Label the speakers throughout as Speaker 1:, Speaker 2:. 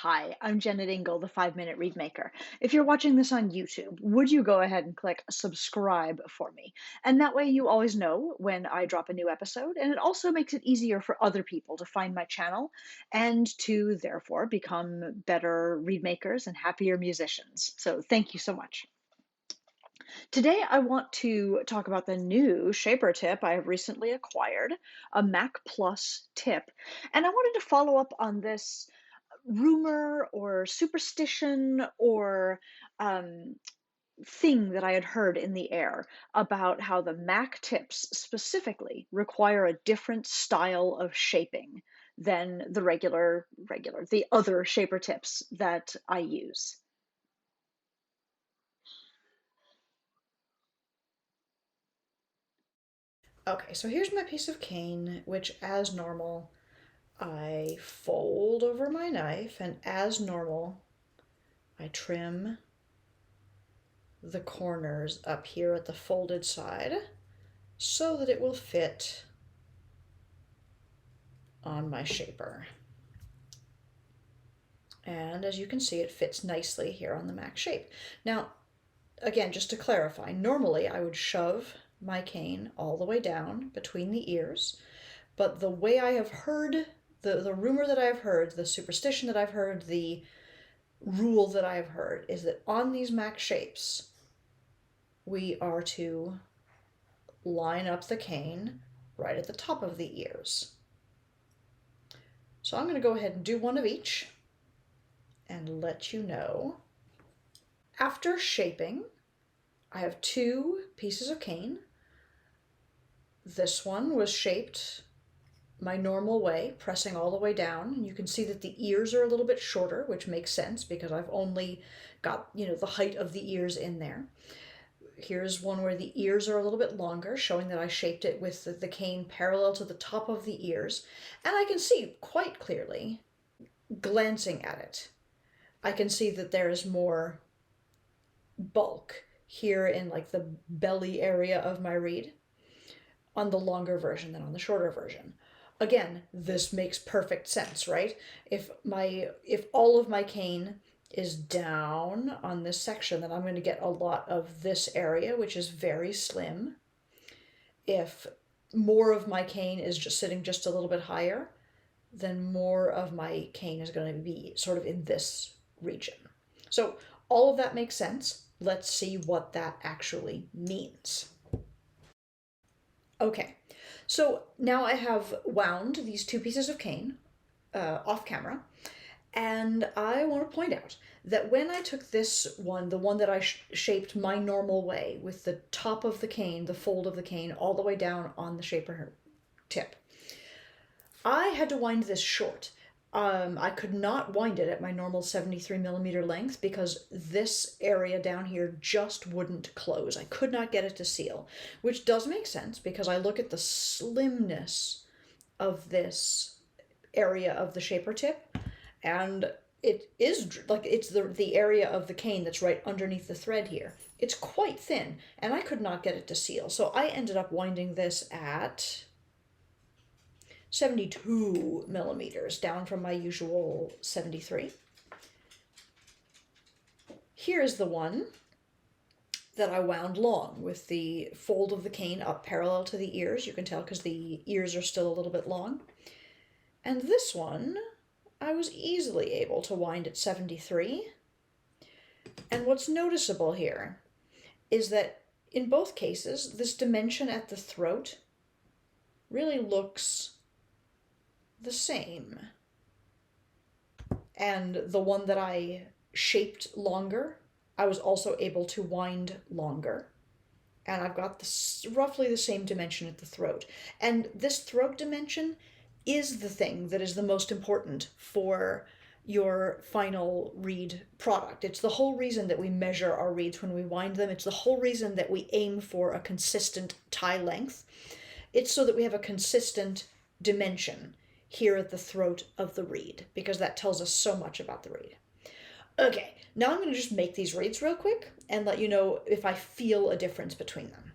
Speaker 1: Hi, I'm Jennet Ingle, the 5 Minute Reedmaker. If you're watching this on YouTube, would you go ahead and click subscribe for me? And that way you always know when I drop a new episode, and it also makes it easier for other people to find my channel and to therefore become better reedmakers and happier musicians. So thank you so much. Today, I want to talk about the new shaper tip I have recently acquired, a Mack Plus tip. And I wanted to follow up on this rumor or superstition or um, thing that I had heard in the air about how the Mac tips specifically require a different style of shaping than the the other shaper tips that I use. Okay, so here's my piece of cane, which as normal, I fold over my knife, and as normal, I trim the corners up here at the folded side so that it will fit on my shaper. And as you can see, it fits nicely here on the Mac shape. Now, again, just to clarify, normally I would shove my cane all the way down between the ears, but the way I have heard, the rumor that I've heard, the superstition that I've heard, the rule that I've heard is that on these Mac shapes, we are to line up the cane right at the top of the ears. So I'm going to go ahead and do one of each and let you know. After shaping, I have two pieces of cane. This one was shaped my normal way, pressing all the way down. And you can see that the ears are a little bit shorter, which makes sense because I've only got, the height of the ears in there. Here's one where the ears are a little bit longer, showing that I shaped it with the cane parallel to the top of the ears. And I can see quite clearly, glancing at it, I can see that there is more bulk here in like the belly area of my reed on the longer version than on the shorter version. Again, this makes perfect sense, right? If all of my cane is down on this section, then I'm going to get a lot of this area, which is very slim. If more of my cane is just sitting just a little bit higher, then more of my cane is going to be sort of in this region. So all of that makes sense. Let's see what that actually means. Okay, so now I have wound these two pieces of cane off camera, and I want to point out that when I took this one, the one that I shaped my normal way with the top of the cane, the fold of the cane, all the way down on the shaper tip, I had to wind this short. I could not wind it at my normal 73mm length because this area down here just wouldn't close. I could not get it to seal, which does make sense because I look at the slimness of this area of the shaper tip, and it is like it's the area of the cane that's right underneath the thread here. It's quite thin, and I could not get it to seal. So I ended up winding this at 72mm, down from my usual 73. Here's the one that I wound long with the fold of the cane up parallel to the ears. You can tell because the ears are still a little bit long. And this one, I was easily able to wind at 73. And what's noticeable here is that in both cases, this dimension at the throat really looks the same. And the one that I shaped longer, I was also able to wind longer. And I've got this, roughly the same dimension at the throat. And this throat dimension is the thing that is the most important for your final reed product. It's the whole reason that we measure our reeds when we wind them. It's the whole reason that we aim for a consistent tie length. It's so that we have a consistent dimension here at the throat of the reed, because that tells us so much about the reed. Okay, now I'm going to just make these reeds real quick and let you know if I feel a difference between them.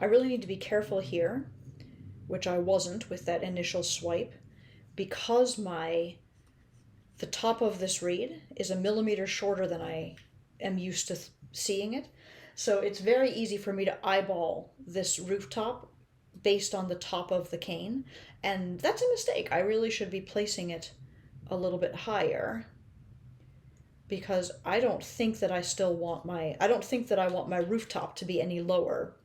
Speaker 1: I really need to be careful here, which I wasn't with that initial swipe, because the top of this reed is a millimeter shorter than I am used to seeing it. So it's very easy for me to eyeball this rooftop based on the top of the cane. And that's a mistake. I really should be placing it a little bit higher, because I don't think that I don't think that I want my rooftop to be any lower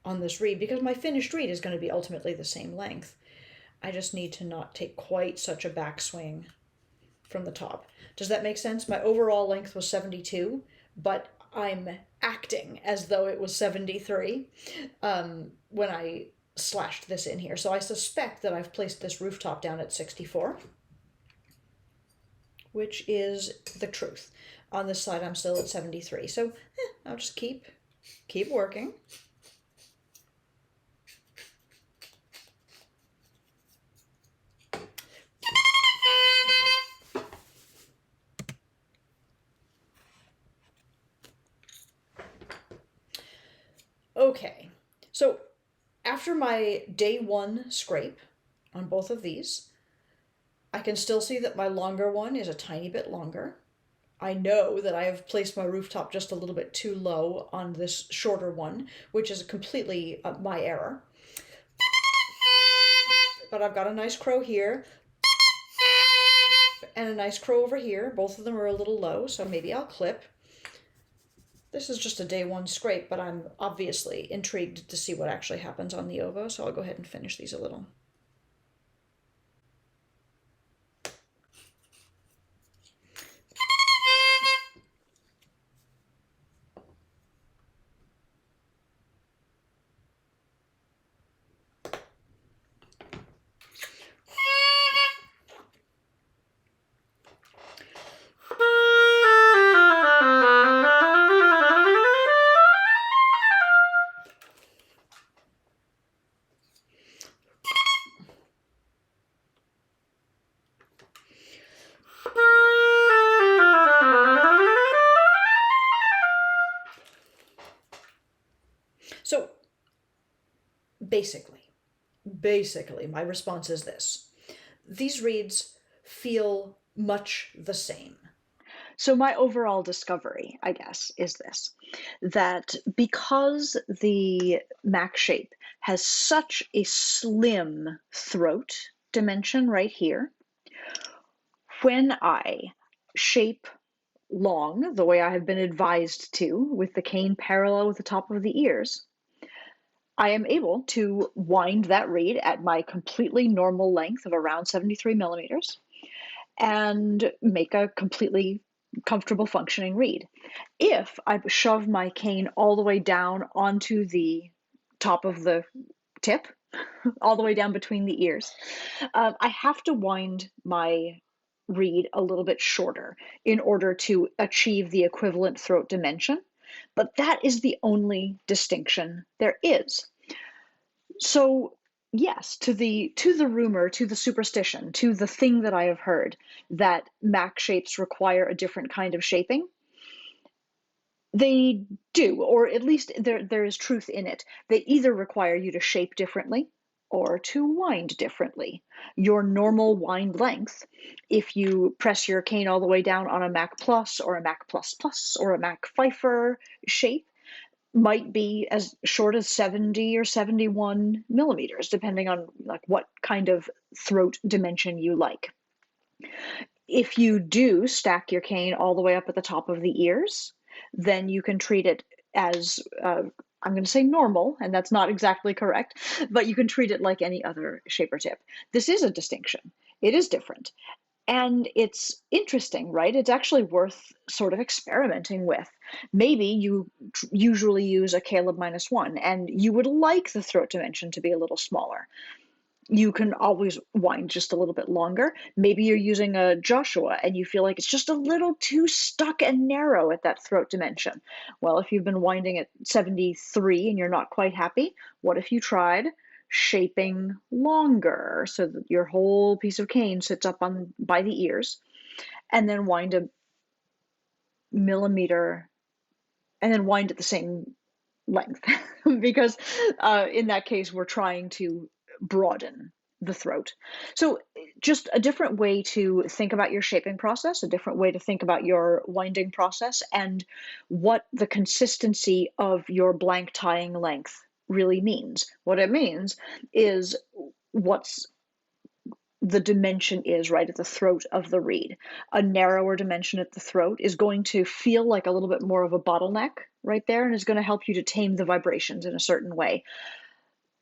Speaker 1: on this reed, because my finished reed is going to be ultimately the same length. I just need to not take quite such a backswing from the top. Does that make sense? My overall length was 72, but I'm acting as though it was 73 when I slashed this in here. So I suspect that I've placed this rooftop down at 64, which is the truth. On this side, I'm still at 73. So I'll just keep working. Okay, so after my day one scrape on both of these, I can still see that my longer one is a tiny bit longer. I know that I have placed my rooftop just a little bit too low on this shorter one, which is completely my error. But I've got a nice crow here and a nice crow over here. Both of them are a little low, so maybe I'll clip. This is just a day one scrape, but I'm obviously intrigued to see what actually happens on the oboe, so I'll go ahead and finish these a little. So basically, my response is this. These reeds feel much the same. So my overall discovery, I guess, is this, that because the Mack shape has such a slim throat dimension right here, when I shape long, the way I have been advised to, with the cane parallel with the top of the ears, I am able to wind that reed at my completely normal length of around 73 millimeters and make a completely comfortable functioning reed. If I shove my cane all the way down onto the top of the tip, all the way down between the ears, I have to wind my reed a little bit shorter in order to achieve the equivalent throat dimension. But that is the only distinction there is. So yes, to the rumor, to the superstition, to the thing that I have heard that Mack shapes require a different kind of shaping, they do, or at least there is truth in it. They either require you to shape differently or to wind differently. Your normal wind length, if you press your cane all the way down on a Mack Plus or a Mack Plus Plus or a Mack Pfeiffer shape, might be as short as 70 or 71 millimeters, depending on like what kind of throat dimension you like. If you do stack your cane all the way up at the top of the ears, then you can treat it as I'm going to say normal, and that's not exactly correct, but you can treat it like any other shaper tip. This is a distinction. It is different. And it's interesting, right? It's actually worth sort of experimenting with. Maybe you usually use a Caleb -1 and you would like the throat dimension to be a little smaller. You can always wind just a little bit longer. Maybe you're using a Joshua and you feel like it's just a little too stuck and narrow at that throat dimension. Well, if you've been winding at 73 and you're not quite happy, what if you tried shaping longer so that your whole piece of cane sits up on by the ears, and then wind a millimeter, and then wind at the same
Speaker 2: length because in that case, we're trying to broaden the throat. So just a different way to think about your shaping process, a different way to think about your winding process, and what the consistency of your blank tying length really means. What it means is what's the dimension is right at the throat of the reed. A narrower dimension at the throat is going to feel like a little bit more of a bottleneck right there and is going to help you to tame the vibrations in a certain way.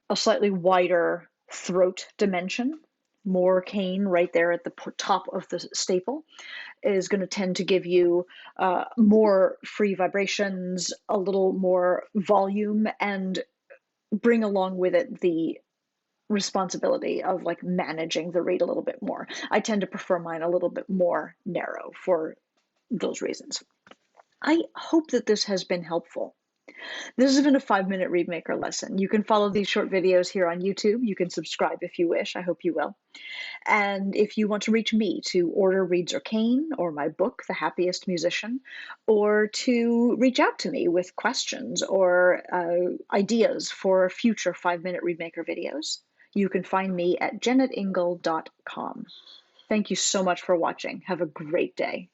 Speaker 2: A slightly wider throat dimension, more cane right there at the top of the staple, is going to tend to give you more free vibrations, a little more volume, and bring along with it the responsibility of like managing the reed a little bit more. I tend to prefer mine a little bit more narrow for those reasons. I hope that this has been helpful. This has been a 5-minute Reedmaker lesson. You can follow these short videos here on YouTube. You can subscribe if you wish. I hope you will. And if you want to reach me to order reeds or cane or my book, The Happiest Musician, or to reach out to me with questions or ideas for future 5-minute Reedmaker videos, you can find me at jennetingle.com. Thank you so much for watching. Have a great day.